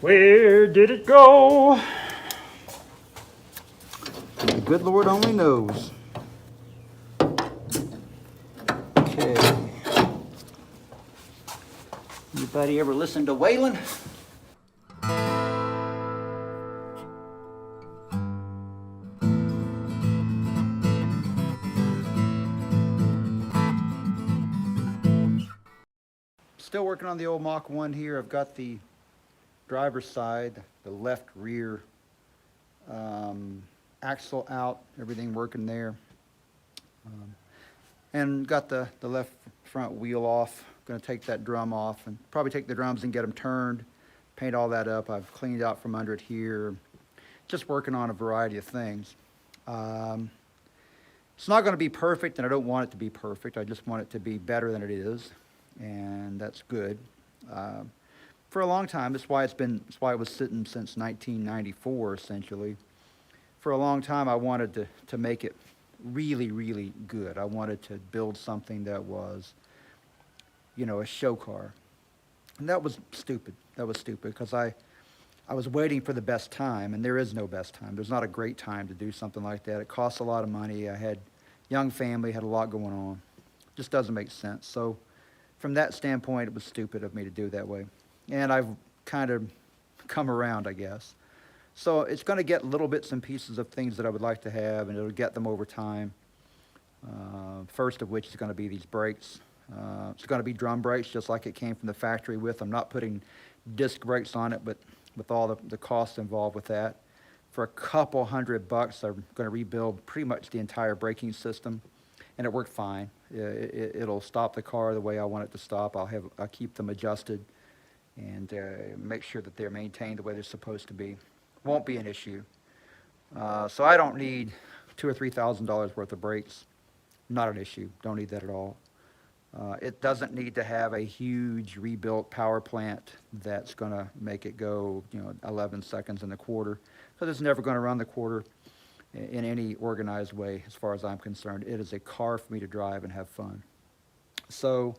Where did it go? The good Lord only knows. Okay. Anybody ever listen to Waylon? Still working on the old Mach 1 here. I've got the driver's side, the left rear axle out, everything working there. And got the left front wheel off. Going to take that drum off and probably take the drums and get them turned, paint all that up. I've cleaned out from under it here. Just working on a variety of things. It's not going to be perfect, and I don't want it to be perfect. I just want it to be better than it is, and that's good. For a long time, that's why it was sitting since 1994, essentially. For a long time, I wanted to make it really, really good. I wanted to build something that was, you know, a show car. And that was stupid. That was stupid because I was waiting for the best time, and there is no best time. There's not a great time to do something like that. It costs a lot of money. I had young family, had a lot going on. Just doesn't make sense. So from that standpoint, it was stupid of me to do it that way. And I've kind of come around, I guess. So it's going to get little bits and pieces of things that I would like to have, and it'll get them over time. First of which is going to be these brakes. It's going to be drum brakes, just like it came from the factory with. I'm not putting disc brakes on it, but with all the costs involved with that. For a couple $100, I'm going to rebuild pretty much the entire braking system, and it worked fine. It'll stop the car the way I want it to stop. I'll keep them adjusted and make sure that they're maintained the way they're supposed to be. Won't be an issue. So I don't need $2,000 or $3,000 worth of brakes. Not an issue. Don't need that at all. It doesn't need to have a huge rebuilt power plant that's going to make it go, 11 seconds in the quarter, because it's never going to run the quarter in any organized way, as far as I'm concerned. It is a car for me to drive and have fun. So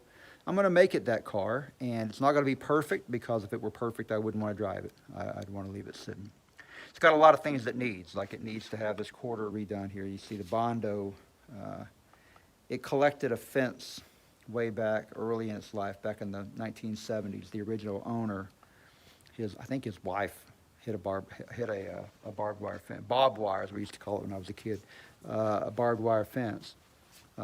I'm going to make it that car, and it's not going to be perfect, because if it were perfect, I wouldn't want to drive it. I'd want to leave it sitting. It's got a lot of things it needs, like it needs to have this quarter redone here. You see the Bondo, it collected a fence way back early in its life, back in the 1970s. The original owner, I think his wife hit a barbed wire fence, barbed wire as we used to call it when I was a kid, a barbed wire fence.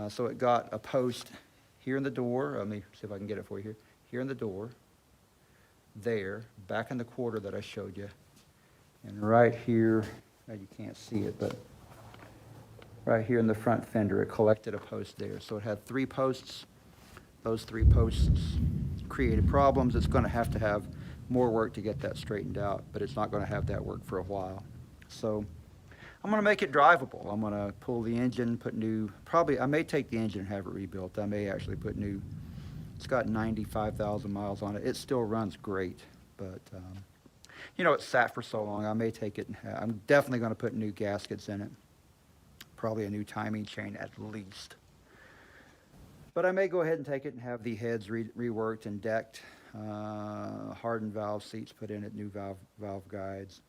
So it got a post here in the door. Let me see if I can get it for you here. Here in the door, there, back in the quarter that I showed you, and right here, now you can't see it, but right here in the front fender, it collected a post there. So it had 3 posts. Those 3 posts created problems. It's going to have more work to get that straightened out, but it's not going to have that work for a while. So I'm going to make it drivable. I'm going to pull the engine, I may take the engine and have it rebuilt. I may actually put new, it's got 95,000 miles on it. It still runs great, but it sat for so long. I may take it I'm definitely going to put new gaskets in it. Probably a new timing chain at least. But I may go ahead and take it and have the heads reworked and decked, hardened valve seats put in it, new valve guides,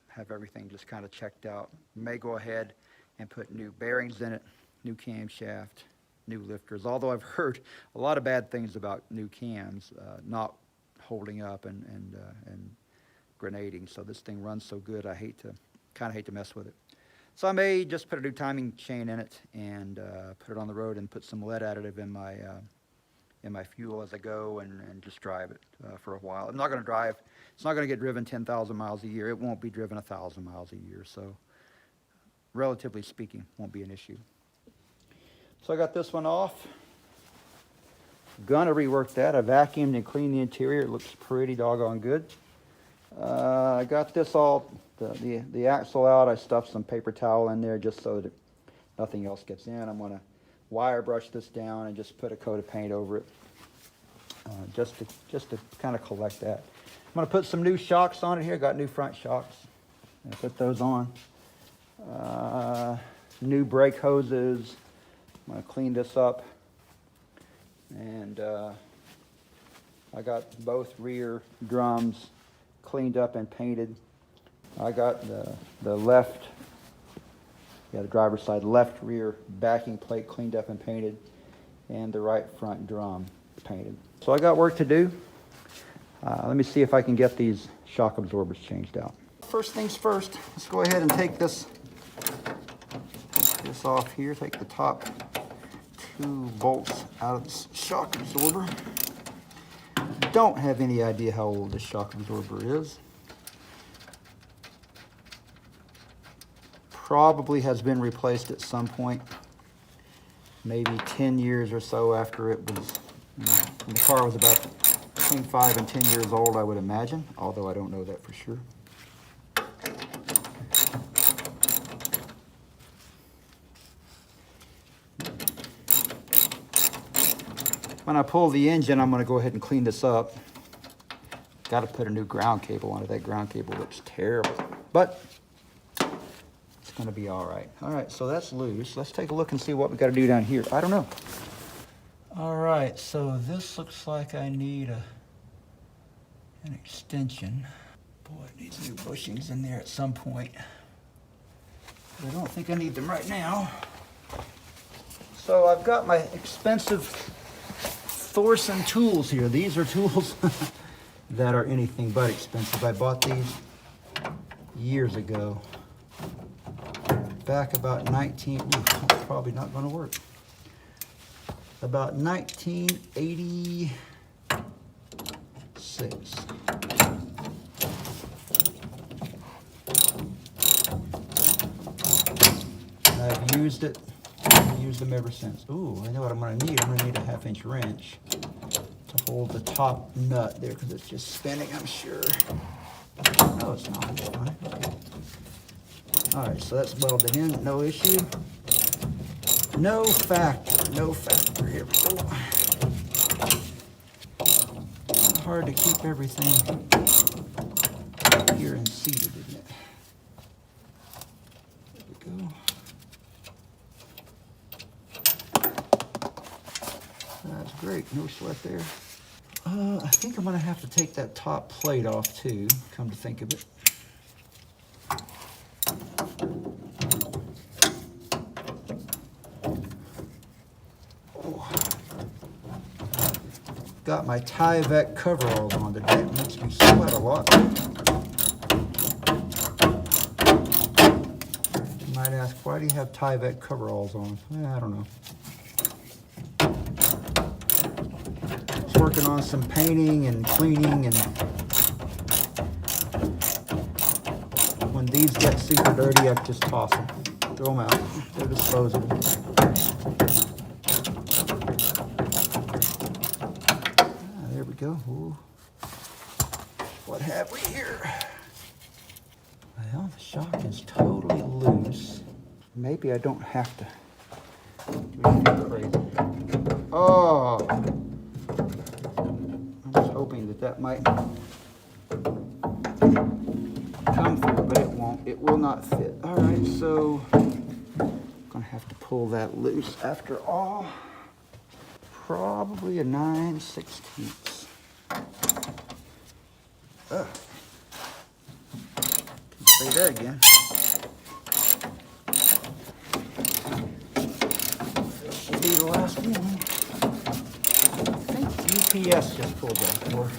have everything just kind of checked out. May go ahead and put new bearings in it, new camshaft, new lifters, although I've heard a lot of bad things about new cams not holding up and grenading. So this thing runs so good, I kind of hate to mess with it. So I may just put a new timing chain in it and put it on the road and put some lead additive in my fuel as I go and just drive it for a while. It's not going to get driven 10,000 miles a year. It won't be driven 1,000 miles a year. So relatively speaking, won't be an issue. So I got this one off. Gonna rework that. I vacuumed and cleaned the interior. It looks pretty doggone good. I got this all, the axle out. I stuffed some paper towel in there just so that nothing else gets in. I'm going to wire brush this down and just put a coat of paint over it, just to kind of collect that. I'm going to put some new shocks on it here. Got new front shocks. I'm going to put those on. New brake hoses. I'm going to clean this up and I got both rear drums cleaned up and painted. I got the left, the driver's side left rear backing plate cleaned up and painted, and the right front drum painted. So I got work to do. Let me see if I can get these shock absorbers changed out. First things first, let's go ahead and take this off here. Take the top 2 bolts out of this shock absorber. Don't have any idea how old this shock absorber is. Probably has been replaced at some point, maybe 10 years or so after it was, when the car was about between 5 and 10 years old, I would imagine, although I don't know that for sure. When I pull the engine, I'm going to go ahead and clean this up. Got to put a new ground cable onto that. Ground cable looks terrible, but it's going to be all right. All right, so that's loose. Let's take a look and see what we got to do down here. I don't know. All right, so this looks like I need an extension. Boy, it needs new bushings in there at some point. But I don't think I need them right now. So I've got my expensive Thorson tools here. These are tools that are anything but expensive. I bought these years ago. Back about probably not going to work. About 1986. I've used it. I've used them ever since. Ooh, I know what I'm going to need. I'm going to need a 1/2-inch wrench to hold the top nut there because it's just spinning, I'm sure. No, it's not. It's fine. Okay. All right, so that's welded in. No issue. No factor. No factor. Here we go. Hard to keep everything here and seated, isn't it? There we go. That's great, no sweat there. I think I'm gonna have to take that top plate off too, come to think of it. Oh. Got my Tyvek coveralls on today. It makes me sweat a lot. You might ask, why do you have Tyvek coveralls on? I don't know. Working on some painting and cleaning, and when these get super dirty, I just toss them, throw them out. They're disposable. There we go. Ooh. What have we here? Well, the shock is totally loose. Maybe I don't have to do anything crazy. Oh! Hoping that might come through, but it won't. It will not fit. All right, so I'm gonna have to pull that loose after all. Probably a 9/16. Can say that again. This will be the last one. UPS just pulled that, or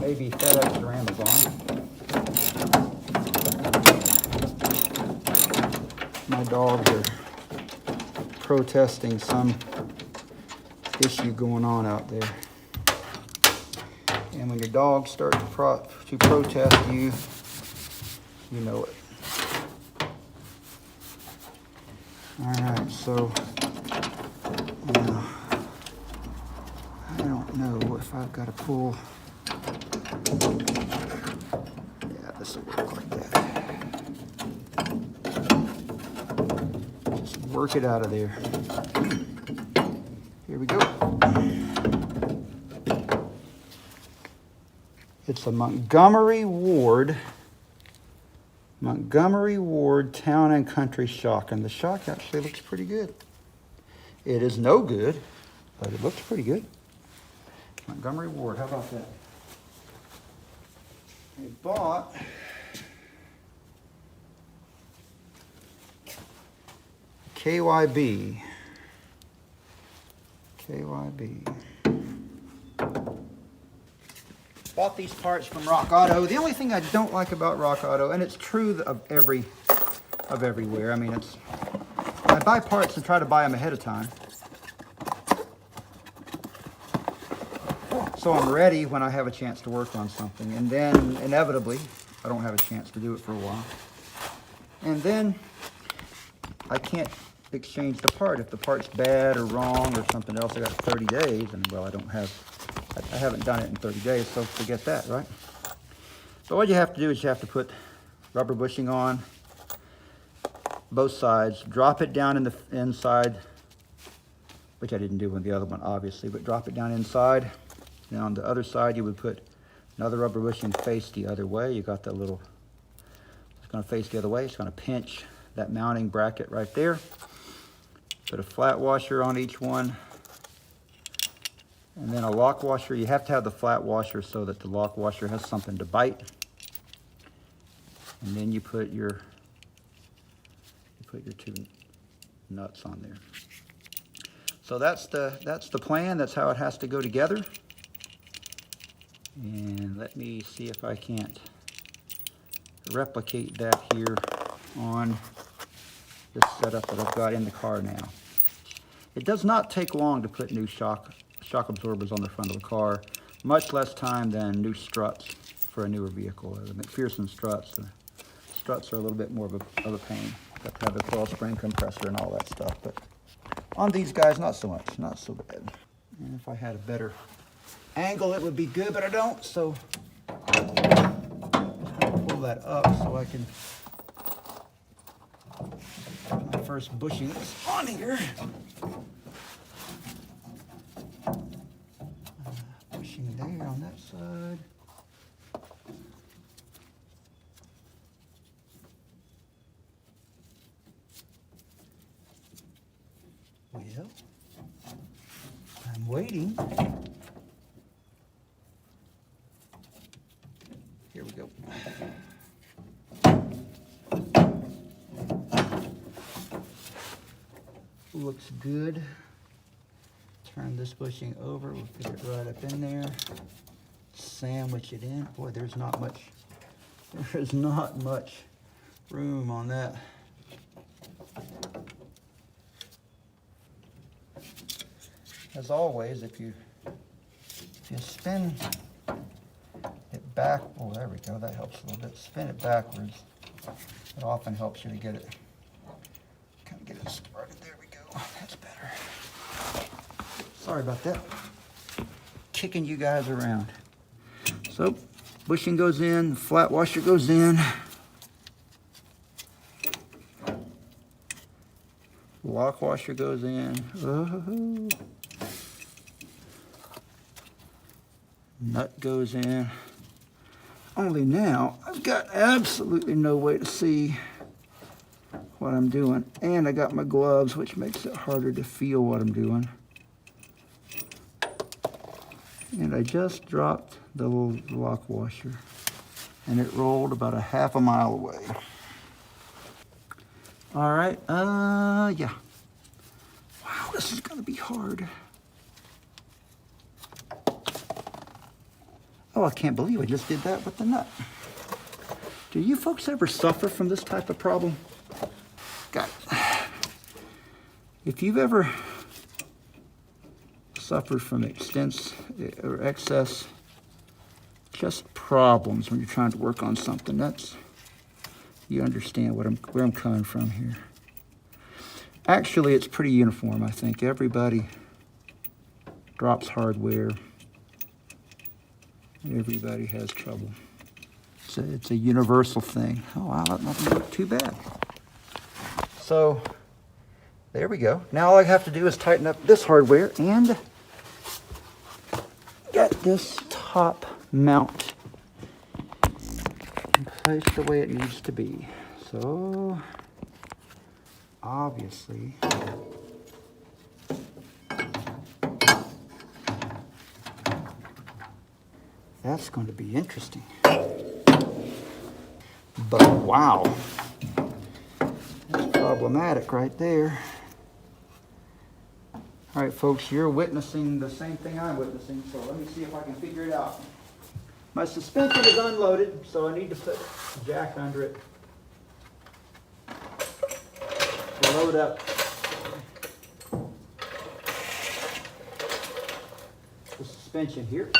maybe FedEx or Amazon. My dogs are protesting some issue going on out there. And when your dogs start to protest you, you know it. All right, so I don't know if I've got to pull. Yeah, this will work like that. Just work it out of there. Here we go. It's a Montgomery Ward Town and Country shock, and the shock actually looks pretty good. It is no good, but it looks pretty good. Montgomery Ward, how about that? I bought KYB. Bought these parts from Rock Auto. The only thing I don't like about Rock Auto, and it's true of everywhere. I mean, I buy parts and try to buy them ahead of time, so I'm ready when I have a chance to work on something. And then inevitably, I don't have a chance to do it for a while. And then I can't exchange the part. If the part's bad or wrong or something else, I got 30 days, and well, I haven't done it in 30 days, so forget that, right? So what you have to do is you have to put rubber bushing on both sides, drop it down in the inside, which I didn't do on the other one, obviously, but drop it down inside. And on the other side, you would put another rubber bushing face the other way. You got that little, it's gonna face the other way. It's gonna pinch that mounting bracket right there. Put a flat washer on each one. And then a lock washer. You have to have the flat washer so that the lock washer has something to bite. And then you put your two nuts on there. So that's the plan. That's how it has to go together. And let me see if I can't replicate that here on this setup that I've got in the car now. It does not take long to put new shock absorbers on the front of the car, much less time than new struts for a newer vehicle. The McPherson struts, the struts are a little bit more of a pain. Got to have the coil spring compressor and all that stuff, but on these guys, not so much, not so bad. And if I had a better angle, it would be good, but I don't, so I'll pull that up so I can put my first bushing on here. Bushing there on that side. Well, I'm waiting. Here we go. Looks good. Turn this bushing over. We'll put it right up in there. Sandwich it in. Boy, there's not much room on that. As always, if you spin it back, oh, there we go, that helps a little bit. Spin it backwards. It often helps you to get it, kind of get it started. There we go, that's better. Sorry about that. Kicking you guys around. So, bushing goes in, the flat washer goes in. Lock washer goes in. Oh. Nut goes in. Only now, I've got absolutely no way to see what I'm doing. And I got my gloves, which makes it harder to feel what I'm doing. And I just dropped the little lock washer. And it rolled about a half a mile away. All right, yeah. Wow, this is gonna be hard. Oh, I can't believe I just did that with the nut. Do you folks ever suffer from this type of problem? God, if you've ever suffered from excess just problems when you're trying to work on something, you understand where I'm coming from here. Actually, it's pretty uniform, I think. Everybody drops hardware. Everybody has trouble. It's a universal thing. Oh, wow, that doesn't look too bad. So, there we go. Now all I have to do is tighten up this hardware and get this top mount in place the way it needs to be. So, obviously, that's going to be interesting. But wow, that's problematic right there. All right, folks, you're witnessing the same thing I'm witnessing, so let me see if I can figure it out. My suspension is unloaded, so I need to put a jack under it to load up the suspension here.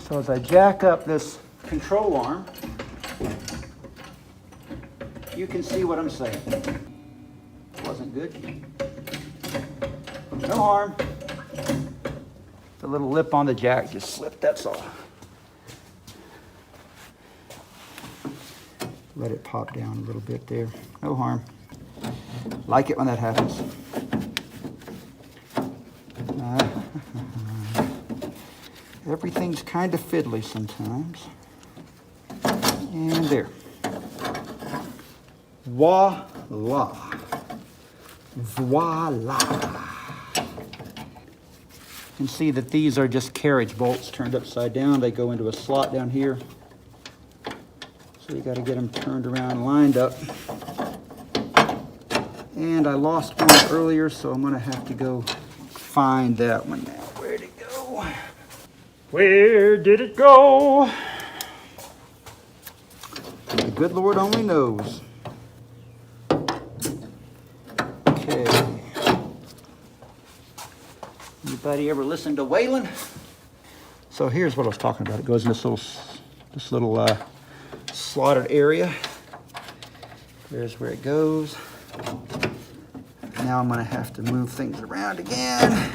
So as I jack up this control arm, you can see what I'm saying. Wasn't good. No harm. The little lip on the jack just slipped, that's all. Let it pop down a little bit there. No harm. Like it when that happens. Everything's kind of fiddly sometimes. And there. Voila. Voila. You can see that these are just carriage bolts turned upside down. They go into a slot down here. So you got to get them turned around and lined up. And I lost one earlier, so I'm going to have to go find that one now. Where'd it go? Where did it go? The good Lord only knows. Okay. Anybody ever listen to Waylon? So here's what I was talking about. It goes in this little slotted area. There's where it goes. Now I'm going to have to move things around again.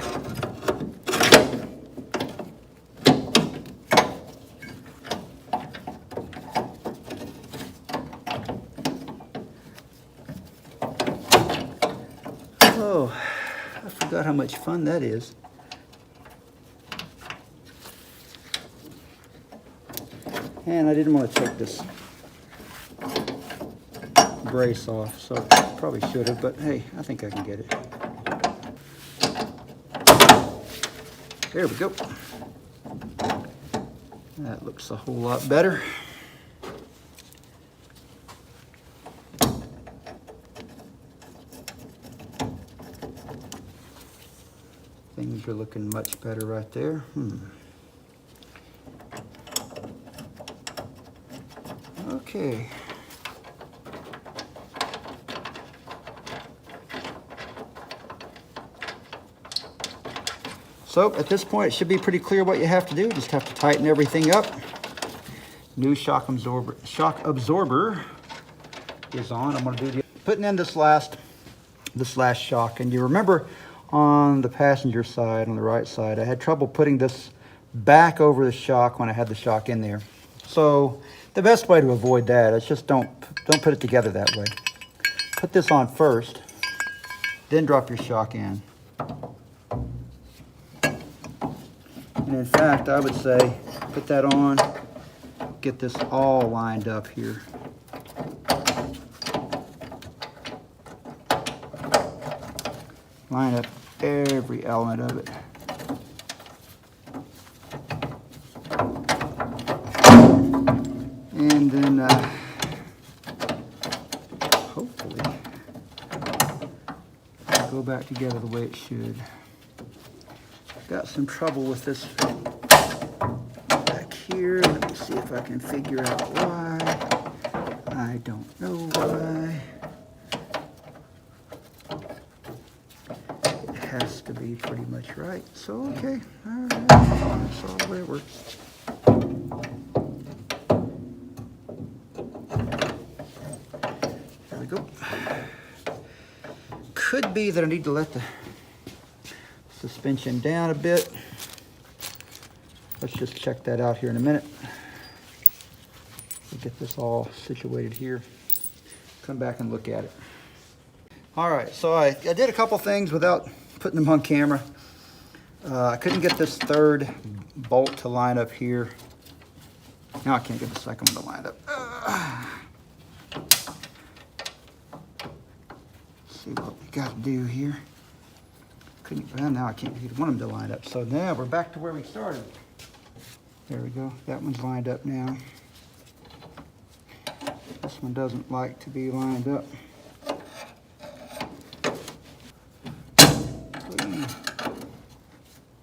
Oh, I forgot how much fun that is. And I didn't want to take this brace off, so probably should have, but hey, I think I can get it. There we go. That looks a whole lot better. Things are looking much better right there. Okay. So at this point, it should be pretty clear what you have to do. Just have to tighten everything up. New shock absorber is on. I'm going to do putting in this last shock. And you remember on the passenger side, on the right side, I had trouble putting this back over the shock when I had the shock in there. So the best way to avoid that is just don't put it together that way. Put this on first, then drop your shock in. And in fact, I would say put that on, get this all lined up here. Line up every element of it. And then hopefully it'll go back together the way it should. Got some trouble with this back here. Let me see if I can figure out why. I don't know why. It has to be pretty much right. So, okay. All right. That's all the way it works. There we go. Could be that I need to let the suspension down a bit. Let's just check that out here in a minute. We'll get this all situated here. Come back and look at it. All right, so I did a couple things without putting them on camera. I couldn't get this third bolt to line up here. Now I can't get the second one to line up. Let's see what we got to do here. Well, now I can't get one of them to line up. So now we're back to where we started. There we go. That one's lined up now. This one doesn't like to be lined up.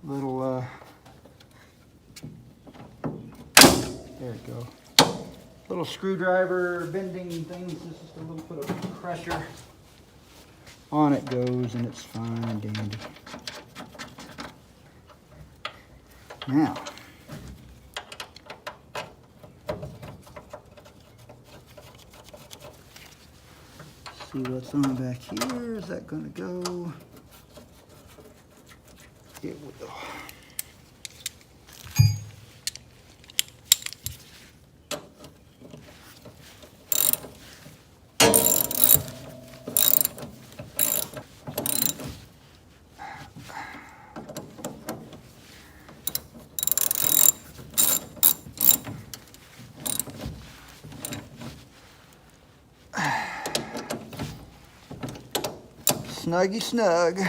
Little, there we go. Little screwdriver bending things. This is a little bit of pressure. On it goes, and it's fine and dandy. Now, see what's on back here. Is that going to go? It will. Snuggy snug. I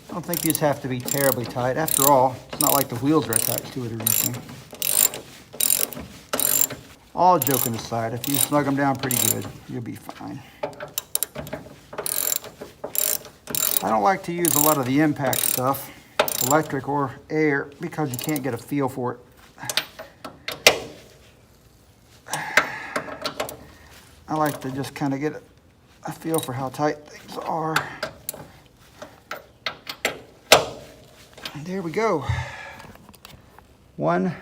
don't think these have to be terribly tight. After all, it's not like the wheels are attached to it or anything. All joking aside, if you snug them down pretty good, you'll be fine. I don't like to use a lot of the impact stuff, electric or air, because you can't get a feel for it. I like to just kind of get a feel for how tight things are. And there we go. One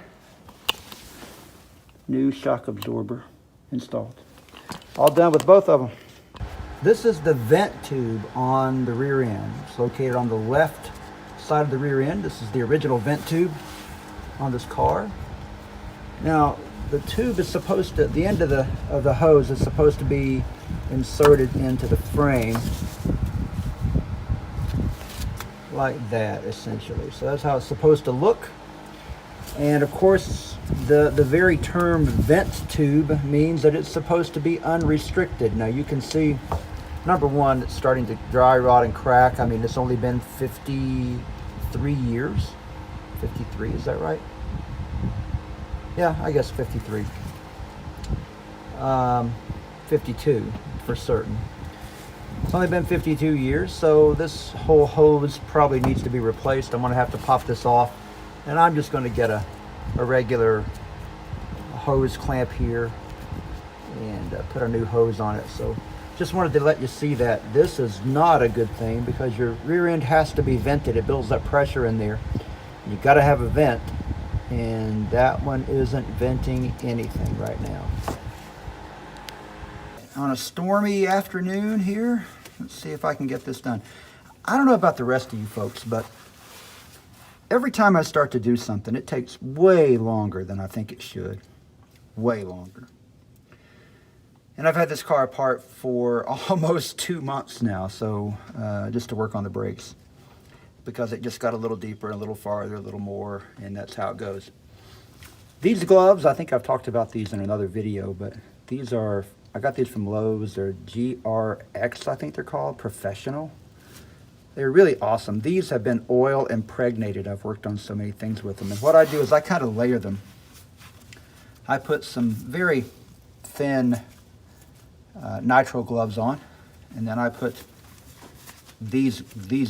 new shock absorber installed. All done with both of them. This is the vent tube on the rear end. It's located on the left side of the rear end. This is the original vent tube on this car. Now, the tube is supposed to, the end of the hose is supposed to be inserted into the frame like that, essentially. So that's how it's supposed to look. And of course, the very term vent tube means that it's supposed to be unrestricted. Now you can see, number one, it's starting to dry rot and crack. I mean, it's only been 53 years. 53, is that right? Yeah, I guess 53. 52 for certain. It's only been 52 years, so this whole hose probably needs to be replaced. I'm going to have to pop this off, and I'm just going to get a regular hose clamp here and put a new hose on it. So just wanted to let you see that this is not a good thing, because your rear end has to be vented. It builds up pressure in there. You've got to have a vent. And that one isn't venting anything right now. On a stormy afternoon here, let's see if I can get this done. I don't know about the rest of you folks, but every time I start to do something, it takes way longer than I think it should. Way longer. And I've had this car apart for almost 2 months now, so just to work on the brakes, because it just got a little deeper, a little farther, a little more, and that's how it goes. These gloves, I think I've talked about these in another video, but these are, I got these from Lowe's. They're GRX, I think they're called, Professional. They're really awesome. These have been oil impregnated. I've worked on so many things with them. And what I do is I kind of layer them. I put some very thin nitro gloves on, and then I put these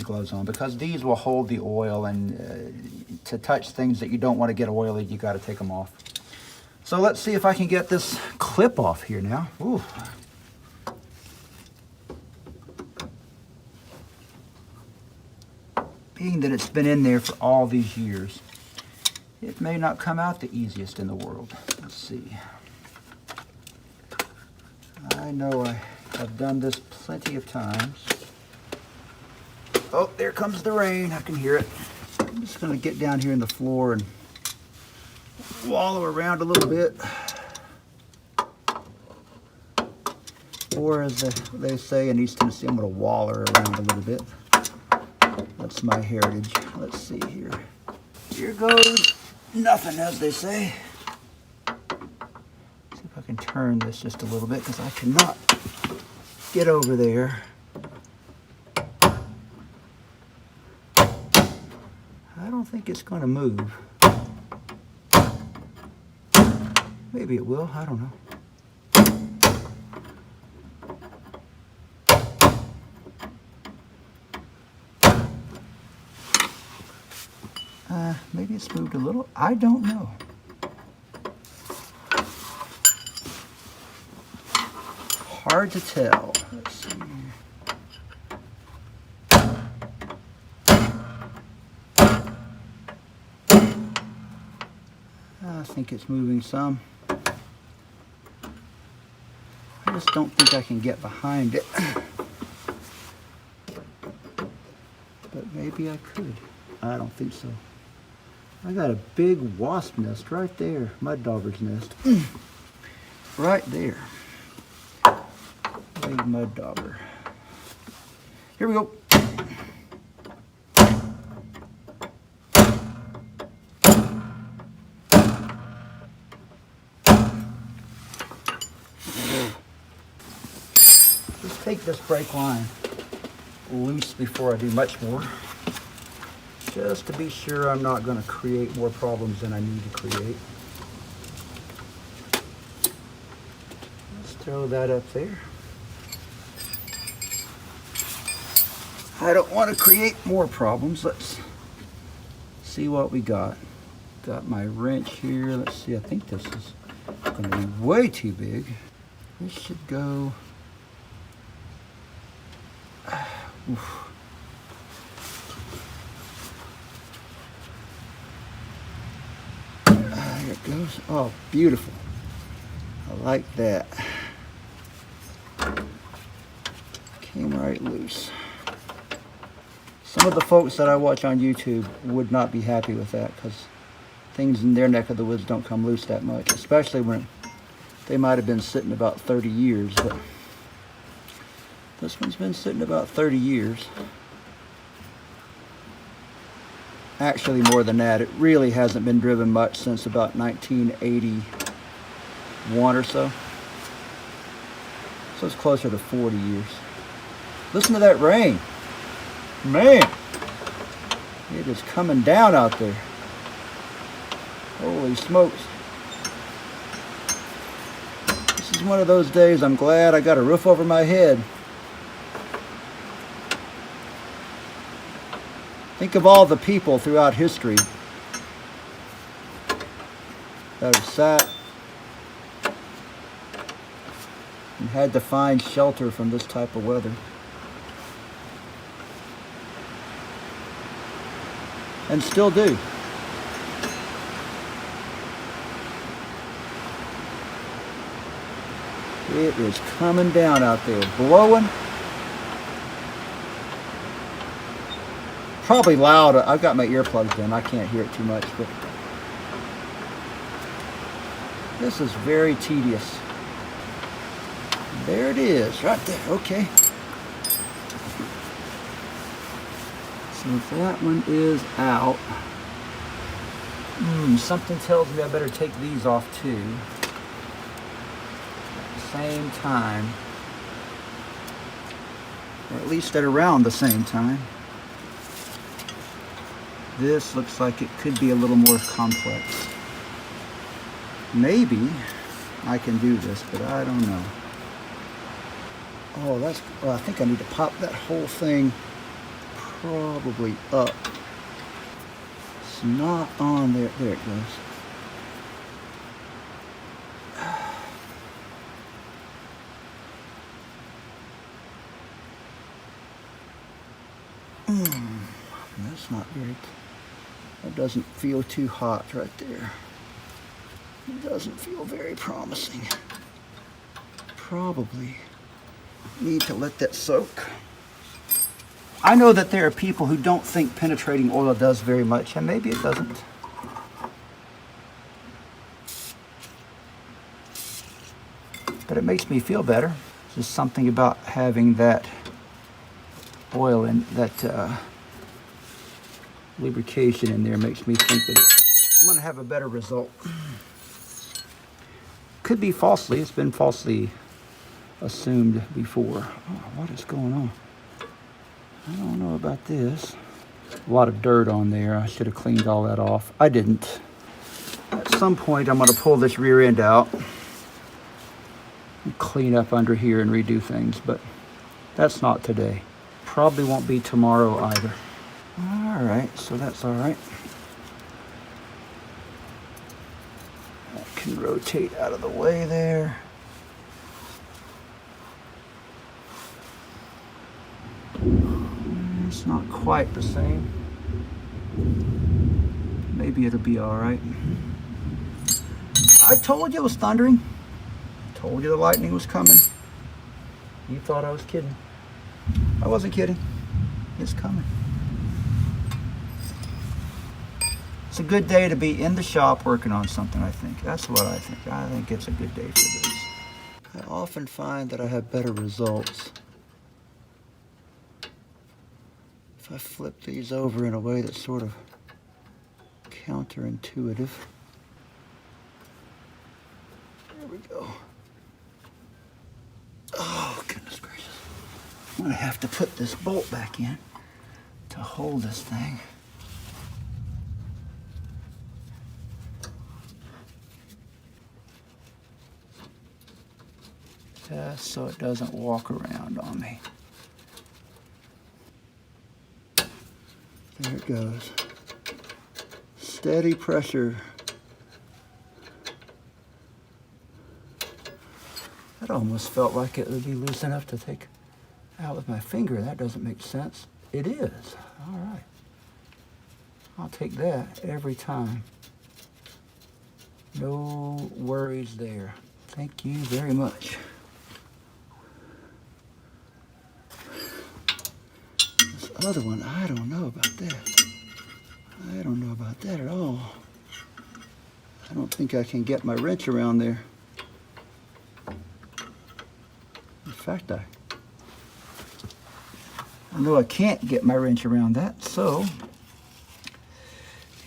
gloves on, because these will hold the oil, and to touch things that you don't want to get oily, you got to take them off. So let's see if I can get this clip off here now. Ooh. Being that it's been in there for all these years, it may not come out the easiest in the world. Let's see. I know I have done this plenty of times. Oh, there comes the rain. I can hear it. I'm just going to get down here in the floor and wallow around a little bit. Or as they say in East Tennessee, I'm going to waller around a little bit. That's my heritage. Let's see here. Here goes nothing, as they say. See if I can turn this just a little bit, because I cannot get over there. I don't think it's going to move. Maybe it will, I don't know. Maybe it's moved a little. I don't know. Hard to tell. Let's see. I think it's moving some. I just don't think I can get behind it. But maybe I could. I don't think so. I got a big wasp nest right there. Mud dauber's nest. Right there. Big mud dauber. Here we go. Just take this brake line loose before I do much more. Just to be sure I'm not going to create more problems than I need to create. Let's throw that up there. I don't want to create more problems. Let's see what we got. Got my wrench here. Let's see, I think this is going to be way too big. This should go... Oof. There it goes. Oh, beautiful. I like that. Came right loose. Some of the folks that I watch on YouTube would not be happy with that because things in their neck of the woods don't come loose that much, especially when they might have been sitting about 30 years. But this one's been sitting about 30 years. Actually, more than that. It really hasn't been driven much since about 1981 or so. So it's closer to 40 years. Listen to that rain. Man, it is coming down out there. Holy smokes. This is one of those days I'm glad I got a roof over my head. Think of all the people throughout history that have sat and had to find shelter from this type of weather. And still do. It is coming down out there, blowing. Probably loud. I've got my earplugs in. I can't hear it too much, but this is very tedious. There it is, right there. Okay. So if that one is out, something tells me I better take these off too. At the same time, or at least at around the same time. This looks like it could be a little more complex. Maybe I can do this, but I don't know. Oh, well, I think I need to pop that whole thing probably up. It's not on there. There it goes. That's not very... That doesn't feel too hot right there. It doesn't feel very promising. Probably need to let that soak. I know that there are people who don't think penetrating oil does very much, and maybe it doesn't. But it makes me feel better. Just something about having that oil and that lubrication in there makes me think that I'm going to have a better result. Could be falsely. It's been falsely assumed before. Oh, what is going on? I don't know about this. A lot of dirt on there. I should have cleaned all that off. I didn't. At some point, I'm going to pull this rear end out and clean up under here and redo things, but that's not today. Probably won't be tomorrow either. All right, so that's all right. That can rotate out of the way there. It's not quite the same. Maybe it'll be all right. I told you it was thundering. Told you the lightning was coming. You thought I was kidding. I wasn't kidding. It's coming. It's a good day to be in the shop working on something, I think. That's what I think. I think it's a good day for this. I often find that I have better results if I flip these over in a way that's sort of counterintuitive. There we go. Oh, goodness gracious. I'm gonna have to put this bolt back in to hold this thing. Just so it doesn't walk around on me. There it goes. Steady pressure. That almost felt like it would be loose enough to take out with my finger. That doesn't make sense. It is. All right. I'll take that every time. No worries there. Thank you very much. This other one, I don't know about that. I don't know about that at all. I don't think I can get my wrench around there. In fact, I know I can't get my wrench around that, so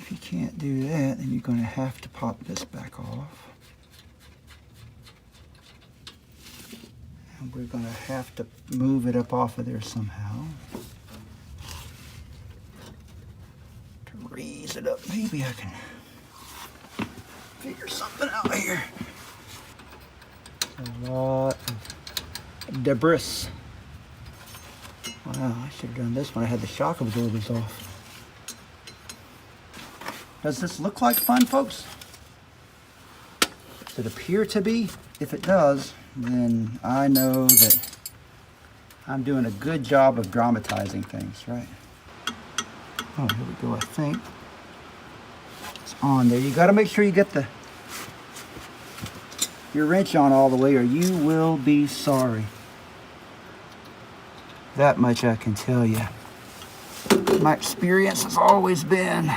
if you can't do that, then you're going to have to pop this back off. And we're going to have to move it up off of there somehow. To raise it up, maybe I can figure something out here. A lot of debris. Wow, I should have done this when I had the shock absorbers off. Does this look like fun, folks? Does it appear to be? If it does, then I know that I'm doing a good job of dramatizing things, right? Oh, here we go, I think. It's on there. You gotta make sure you get your wrench on all the way or you will be sorry. That much I can tell you. My experience has always been,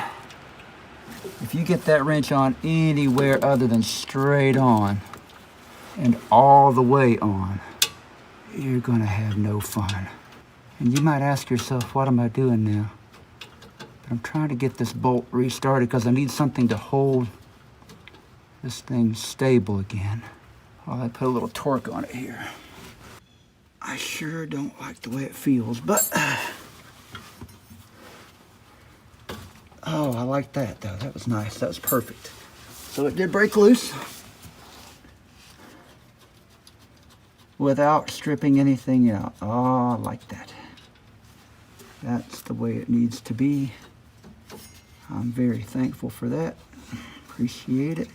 if you get that wrench on anywhere other than straight on and all the way on, you're gonna have no fun. And you might ask yourself, what am I doing now? But I'm trying to get this bolt restarted because I need something to hold this thing stable again while I put a little torque on it here. I sure don't like the way it feels, but oh, I like that though. That was nice. That was perfect. So it did break loose without stripping anything out. Oh, I like that. That's the way it needs to be. I'm very thankful for that. Appreciate it.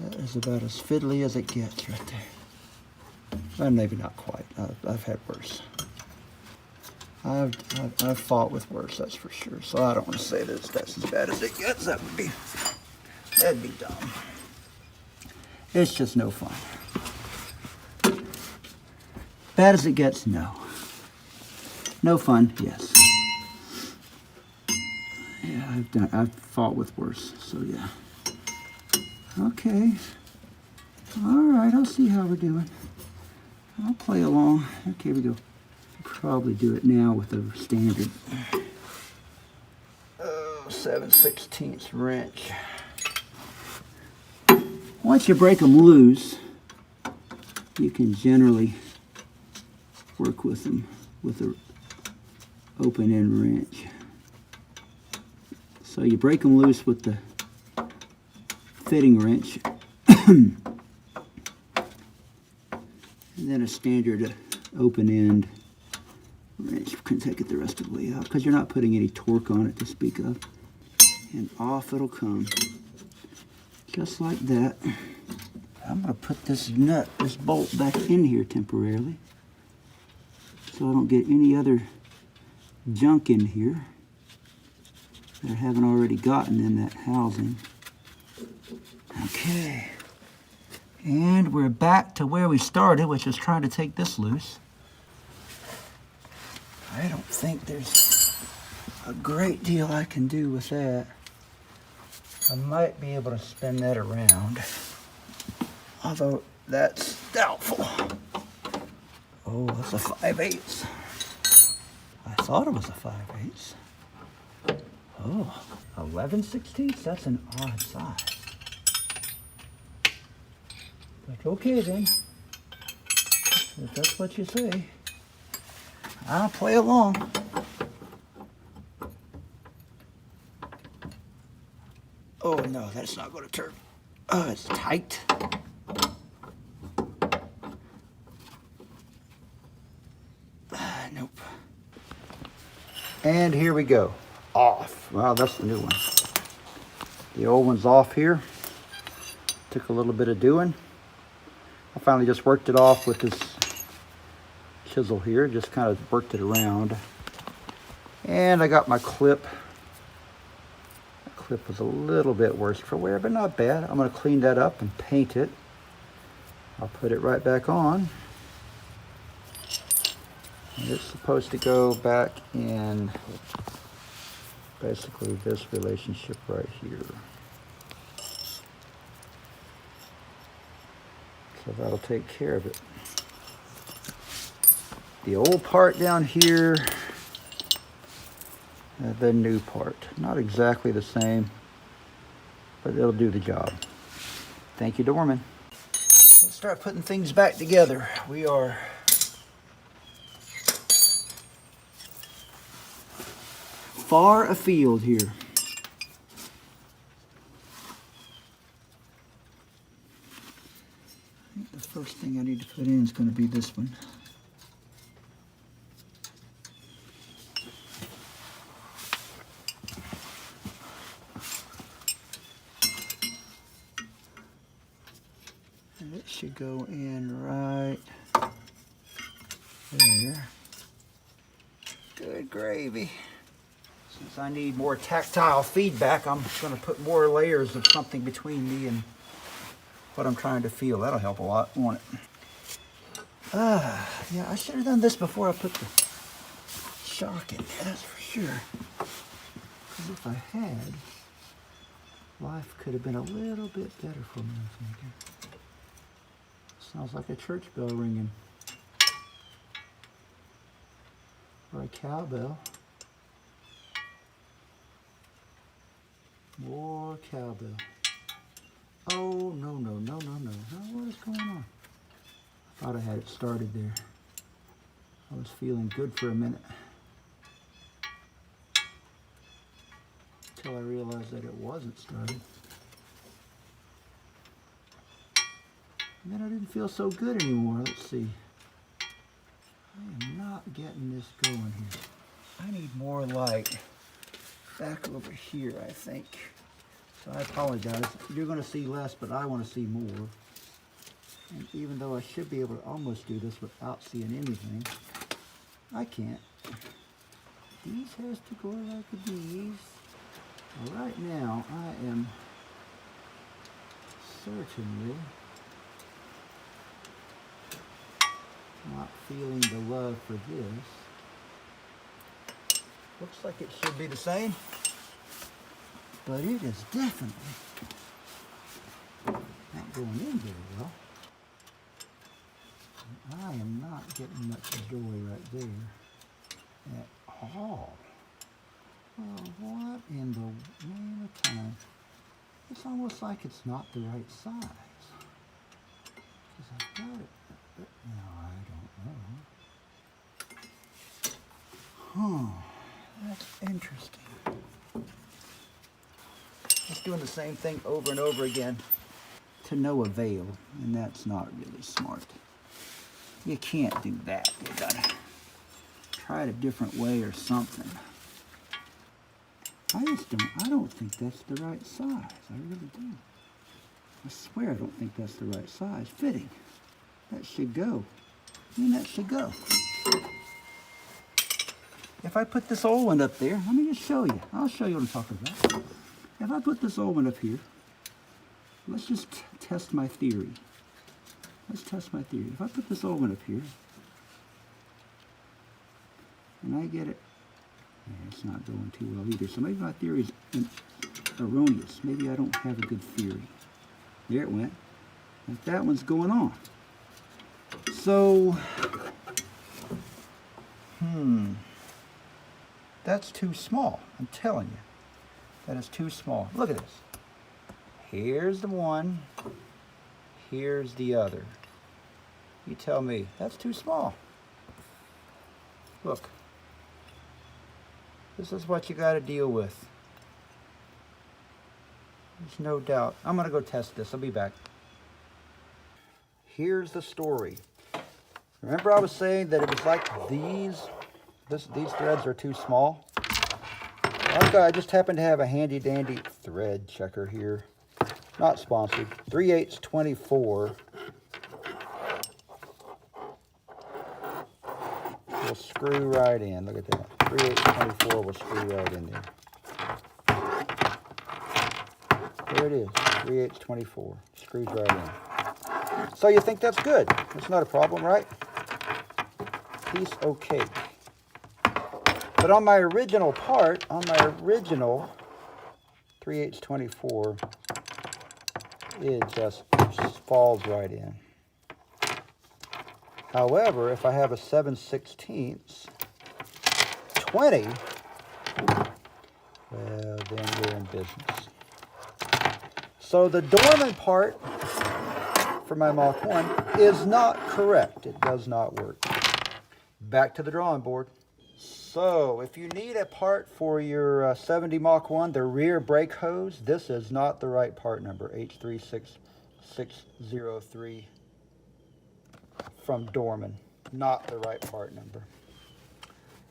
That is about as fiddly as it gets right there. Well, maybe not quite. I've had worse. I've fought with worse, that's for sure. So I don't want to say that that's as bad as it gets. That'd be dumb. It's just no fun. Bad as it gets, no. No fun, yes. Yeah, I've fought with worse, so yeah. Okay. All right, I'll see how we're doing. I'll play along. Okay, we go. Probably do it now with a standard 7/16 wrench. Once you break them loose, you can generally work with them with open-end wrench. So you break them loose with the fitting wrench, and then a standard open-end wrench can take it the rest of the way out because you're not putting any torque on it to speak of. And off it'll come, just like that. I'm going to put this bolt back in here temporarily so I don't get any other junk in here that I haven't already gotten in that housing. Okay, and we're back to where we started, which is trying to take this loose. I don't think there's a great deal I can do with that. I might be able to spin that around, although that's doubtful. Oh, that's a 5/8. I thought it was a 5/8. Oh, 11/16? That's an odd size. But okay then, if that's what you say, I'll play along. Oh no, that's not going to turn. Oh, it's tight. Nope. And here we go. Off. Wow, that's the new one. The old one's off here. Took a little bit of doing. I finally just worked it off with this chisel here. Just kind of worked it around. And I got my clip. The clip was a little bit worse for wear, but not bad. I'm going to clean that up and paint it. I'll put it right back on. And it's supposed to go back in basically this relationship right here. So that'll take care of it. The old part down here, the new part. Not exactly the same, but it'll do the job. Thank you, Dorman. Let's start putting things back together. We are far afield here. I think the first thing I need to put in is going to be this one. And it should go in right there. Good gravy. Since I need more tactile feedback, I'm going to put more layers of something between me and what I'm trying to feel. That'll help a lot, won't it? Yeah, I should have done this before I put the shock in. That's for sure. Because if I had, life could have been a little bit better for me, I'm thinking. Sounds like a church bell ringing. Or a cowbell. More cowbell. Oh, no. What is going on? I thought I had it started there. I was feeling good for a minute. Until I realized that it wasn't started. And then I didn't feel so good anymore. Let's see. I am not getting this going here. I need more light back over here, I think. So I apologize. You're going to see less, but I want to see more. And even though I should be able to almost do this without seeing anything, I can't. These has to go like a bees. Well, right now, I am certainly not feeling the love for this. Looks like it should be the same, but it is definitely not going in very well. And I am not getting much joy right there at all. Well, what in the name of time? It's almost like it's not the right size. Because I've got it. No, I don't know. Huh. Just doing the same thing over and over again to no avail, and that's not really smart. You can't do that. You gotta try it a different way or something. I don't think that's the right size. I really do. I swear I don't think that's the right size. Fitting. That should go. I mean, that should go. If I put this old one up there, let me just show you. I'll show you what I'm talking about. If I put this old one up here, let's just test my theory. Let's test my theory. If I put this old one up here, and I get it, yeah, it's not going too well either. So maybe my theory is erroneous. Maybe I don't have a good theory. There it went. Like that one's going on. So, that's too small. I'm telling you. That is too small. Look at this. Here's the one. Here's the other. You tell me. That's too small. Look. This is what you got to deal with. There's no doubt. I'm going to go test this. I'll be back. Here's the story. Remember I was saying that it was like these threads are too small? I just happen to have a handy dandy thread checker here. Not sponsored. 3/8 24. Will screw right in. Look at that. 3/8 24 will screw right in there. There it is. 3/8 24. Screws right in. So you think that's good. That's not a problem, right? Piece of cake. But on my original part, on my original 3/8 24, it just falls right in. However, if I have a 7/16 20, well, then we're in business. So the Dorman part for my Mach 1 is not correct. It does not work. Back to the drawing board. So if you need a part for your 70 Mach 1, the rear brake hose, this is not the right part number, H36603 from Dorman. Not the right part number.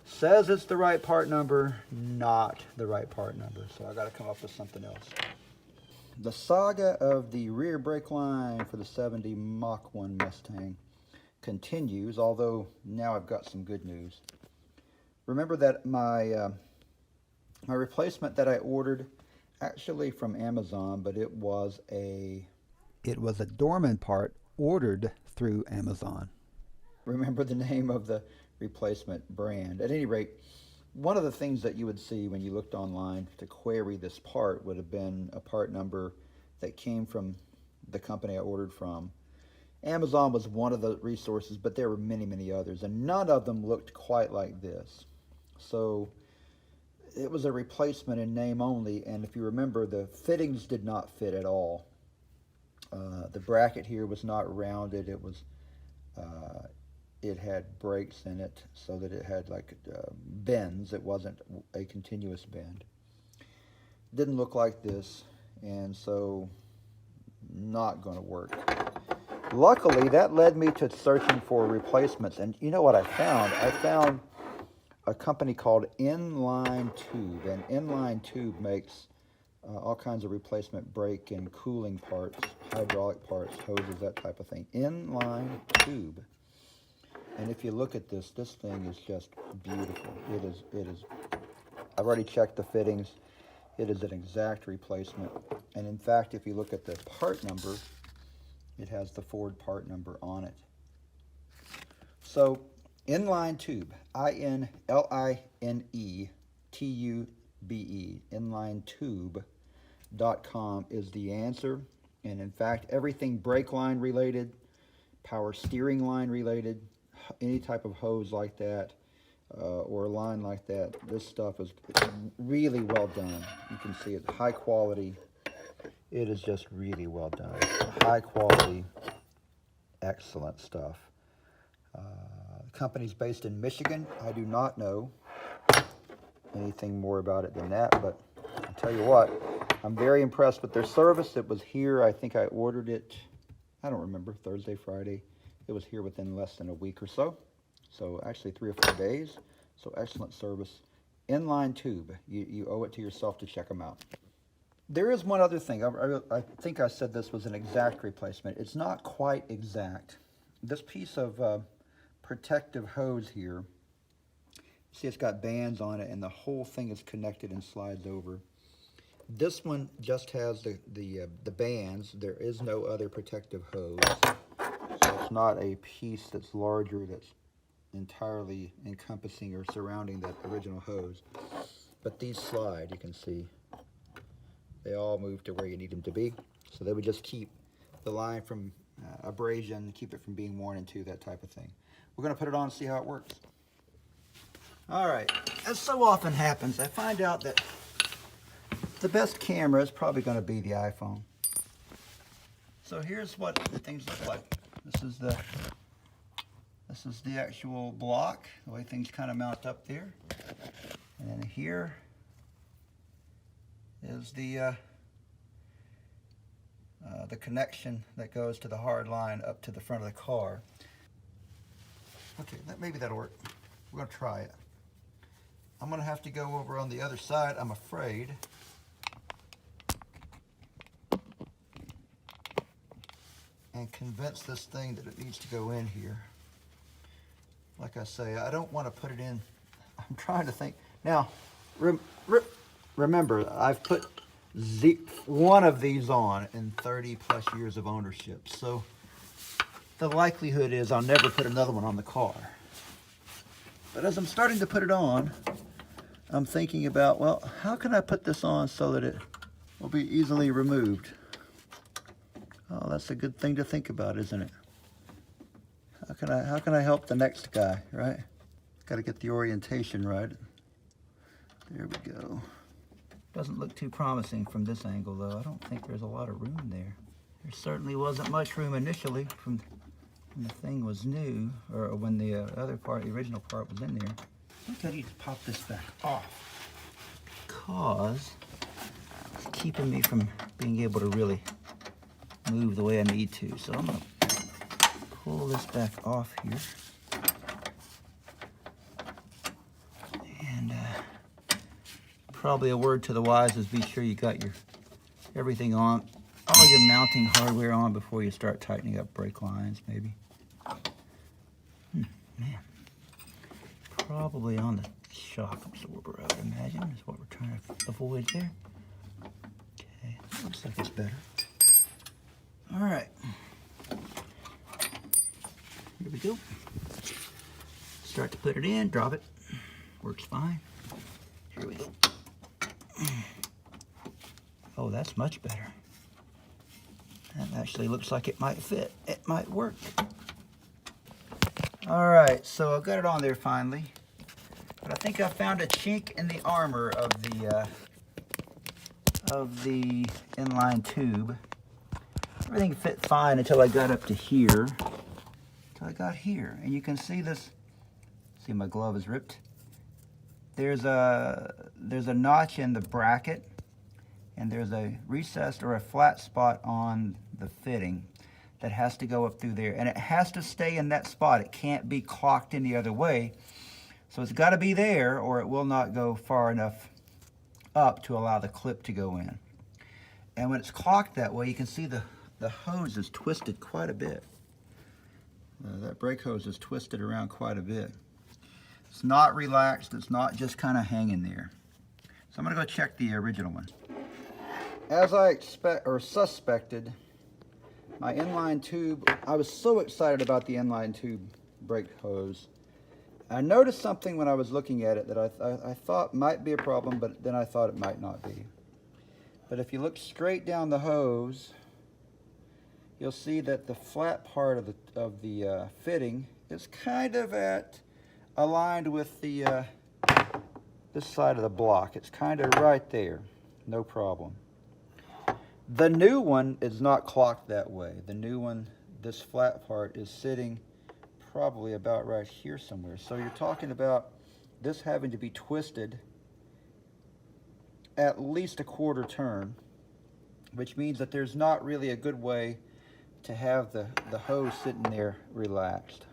Says it's the right part number, not the right part number. So I got to come up with something else. The saga of the rear brake line for the 70 Mach 1 Mustang continues, although now I've got some good news. Remember that my replacement that I ordered, actually from Amazon, but it was a Dorman part ordered through Amazon. Remember the name of the replacement brand. At any rate, one of the things that you would see when you looked online to query this part would have been a part number that came from the company I ordered from. Amazon was one of the resources, but there were many, many others, and none of them looked quite like this. So it was a replacement in name only, and if you remember, the fittings did not fit at all. The bracket here was not rounded. It was it had breaks in it, so that it had like bends. It wasn't a continuous bend. Didn't look like this, and so not going to work. Luckily, that led me to searching for replacements, and you know what I found? I found a company called Inline Tube, and Inline Tube makes all kinds of replacement brake and cooling parts, hydraulic parts, hoses, that type of thing. Inline Tube. And if you look at this, this thing is just beautiful. It is. I've already checked the fittings. It is an exact replacement. And in fact, if you look at the part number, it has the Ford part number on it. So, Inline Tube, INLINETUBE, inlinetube.com is the answer. And in fact, everything brake line related, power steering line related, any type of hose like that, or a line like that, this stuff is really well done. You can see it, high quality. It is just really well done. High quality, excellent stuff. The company's based in Michigan. I do not know anything more about it than that, but I'll tell you what, I'm very impressed with their service. It was here, I think I ordered it, I don't remember, Thursday, Friday. It was here within less than a week or so. So actually 3 or 4 days. So excellent service. Inline tube, you owe it to yourself to check them out. There is one other thing. I think I said this was an exact replacement. It's not quite exact. This piece of protective hose here, see it's got bands on it and the whole thing is connected and slides over. This one just has the bands. There is no other protective hose. So it's not a piece that's larger, that's entirely encompassing or surrounding that original hose. But these slide, you can see. They all move to where you need them to be. So they would just keep the line from abrasion, keep it from being worn into, that type of thing. We're gonna put it on and see how it works. All right, as so often happens, I find out that the best camera is probably gonna be the iPhone. So here's what the things look like. This is the actual block, the way things kind of mount up there. And then here is the connection that goes to the hard line up to the front of the car. Okay, maybe that'll work. We're gonna try it. I'm gonna have to go over on the other side, I'm afraid. And convince this thing that it needs to go in here. Like I say, I don't want to put it in. I'm trying to think. Now, remember, I've put one of these on in 30 plus years of ownership. So the likelihood is I'll never put another one on the car. But as I'm starting to put it on, I'm thinking about, well, how can I put this on so that it will be easily removed? Oh, that's a good thing to think about, isn't it? How can I help the next guy, right? Got to get the orientation right. There we go. Doesn't look too promising from this angle, though. I don't think there's a lot of room there. There certainly wasn't much room initially from when the thing was new, or when the other part, the original part, was in there. I think I need to pop this back off because it's keeping me from being able to really move the way I need to. So I'm gonna pull this back off here. And probably a word to the wise is be sure you got your everything on, all your mounting hardware on before you start tightening up brake lines, maybe. Man, probably on the shock absorber, I would imagine, is what we're trying to avoid there. Okay, looks like it's better. All right, here we go. Start to put it in, drop it, works fine. Here we go. Oh, that's much better. That actually looks like it might fit. It might work. All right, so I've got it on there finally. But I think I found a chink in the armor of the inline tube. Everything fit fine until I got up to here. Until I got here. And you can see this. See, my glove is ripped. There's a notch in the bracket, and there's a recessed or a flat spot on the fitting that has to go up through there, and it has to stay in that spot. It can't be cocked any other way. So it's got to be there, or it will not go far enough up to allow the clip to go in. And when it's cocked that way, you can see the hose is twisted quite a bit. That brake hose is twisted around quite a bit. It's not relaxed, it's not just kind of hanging there. So I'm gonna go check the original one. As I suspected, my inline tube, I was so excited about the inline tube brake hose. I noticed something when I was looking at it that I thought might be a problem, but then I thought it might not be. But if you look straight down the hose, you'll see that the flat part of the fitting is kind of aligned with the this side of the block. It's kind of right there, no problem. The new one is not clocked that way. The new one, this flat part is sitting probably about right here somewhere. So you're talking about this having to be twisted at least a quarter turn which means that there's not really a good way to have the hose sitting there relaxed.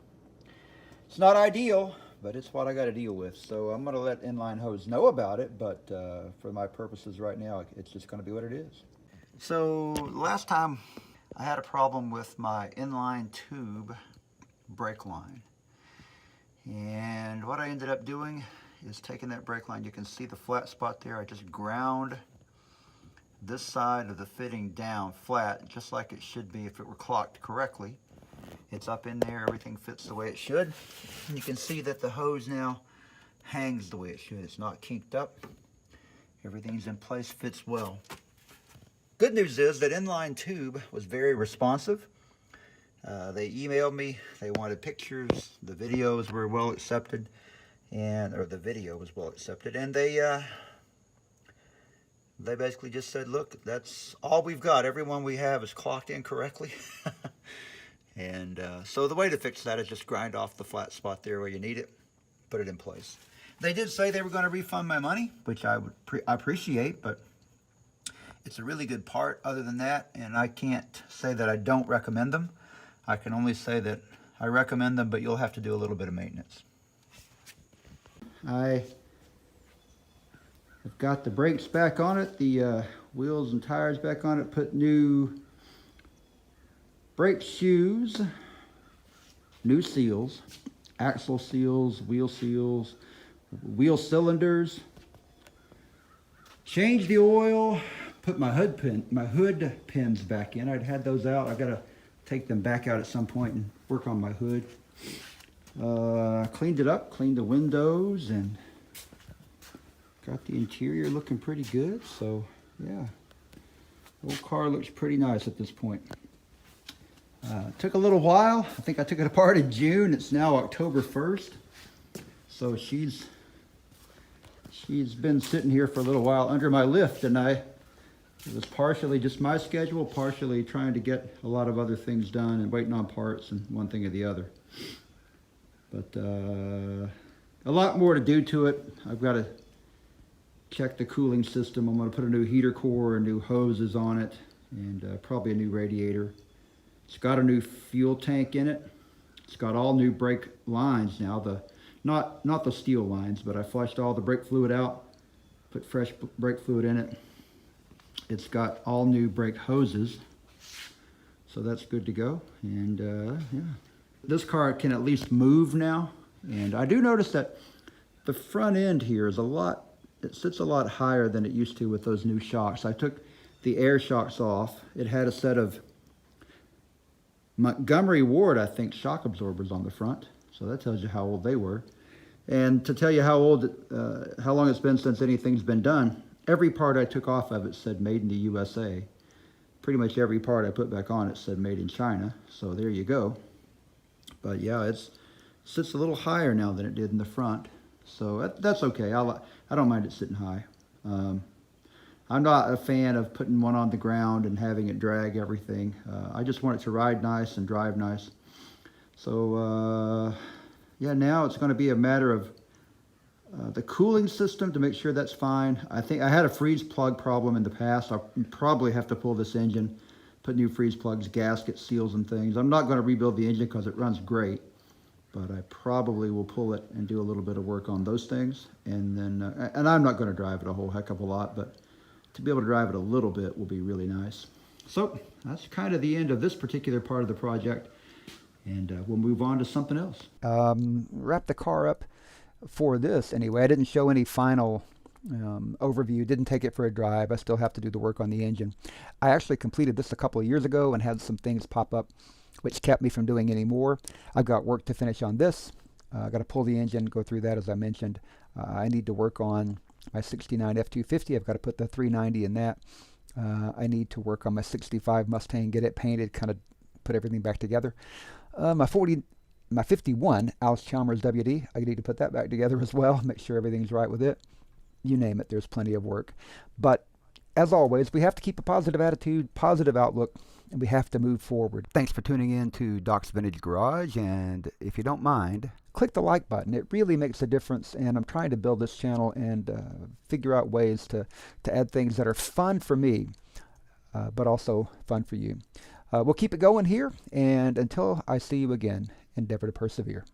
It's not ideal, but it's what I got to deal with. So I'm going to let inline hose know about it, but for my purposes right now, it's just going to be what it is. So last time I had a problem with my inline tube brake line. And what I ended up doing is taking that brake line. You can see the flat spot there. I just ground this side of the fitting down flat, just like it should be if it were clocked correctly. It's up in there, everything fits the way it should. And you can see that the hose now hangs the way it should. It's not kinked up. Everything's in place, fits well. Good news is that inline tube was very responsive. They emailed me, they wanted pictures, the videos were well accepted, or the video was well accepted, and they basically just said, look, that's all we've got. Everyone we have is clocked in correctly. And so the way to fix that is just grind off the flat spot there where you need it, put it in place. They did say they were going to refund my money, which I would appreciate, but it's a really good part other than that, and I can't say that I don't recommend them. I can only say that I recommend them, but you'll have to do a little bit of maintenance. I've got the brakes back on it, the wheels and tires back on it, put new brake shoes, new seals, axle seals, wheel cylinders, changed the oil, put my hood pins back in. I'd had those out. I've got to take them back out at some point and work on my hood. Cleaned it up, cleaned the windows, and got the interior looking pretty good. So yeah, the old car looks pretty nice at this point. Took a little while. I think I took it apart in June. It's now October 1st. So she's been sitting here for a little while under my lift, and it was partially just my schedule, partially trying to get a lot of other things done and waiting on parts and one thing or the other. But a lot more to do to it. I've got to check the cooling system. I'm going to put a new heater core and new hoses on it, and probably a new radiator. It's got a new fuel tank in it. It's got all new brake lines now. Not the steel lines, but I flushed all the brake fluid out, put fresh brake fluid in it. It's got all new brake hoses, so that's good to go. And yeah, this car can at least move now. And I do notice that the front end here is it sits a lot higher than it used to with those new shocks. I took the air shocks off. It had a set of Montgomery Ward, I think, shock absorbers on the front. So that tells you how old they were. And to tell you how long it's been since anything's been done, every part I took off of it said made in the USA. Pretty much every part I put back on it said made in China. So there you go. But yeah, it sits a little higher now than it did in the front. So that's okay. I don't mind it sitting high. I'm not a fan of putting one on the ground and having it drag everything. I just want it to ride nice and drive nice. So yeah, now it's going to be a matter of the cooling system to make sure that's fine. I think I had a freeze plug problem in the past. I'll probably have to pull this engine, put new freeze plugs, gaskets, seals, and things. I'm not going to rebuild the engine because it runs great, but I probably will pull it and do a little bit of work on those things. And then, and I'm not going to drive it a whole heck of a lot, but to be able to drive it a little bit will be really nice. So that's kind of the end of this particular part of the project, and we'll move on to something else. Wrap the car up for this anyway. I didn't show any final overview, didn't take it for a drive. I still have to do the work on the engine. I actually completed this a couple of years ago and had some things pop up which kept me from doing any more. I've got work to finish on this. I've got to pull the engine, go through that as I mentioned. I need to work on my 69 F250. I've got to put the 390 in that. I need to work on my 65 Mustang, get it painted, kind of put everything back together. My 51 Alice Chalmers WD, I need to put that back together as well, make sure everything's right with it. You name it, there's plenty of work. But as always, we have to keep a positive attitude, positive outlook, and we have to move forward. Thanks for tuning in to Doc's Vintage Garage, and if you don't mind, click the like button. It really makes a difference, and I'm trying to build this channel and figure out ways to add things that are fun for me. but also fun for you. We'll keep it going here, and until I see you again, endeavor to persevere.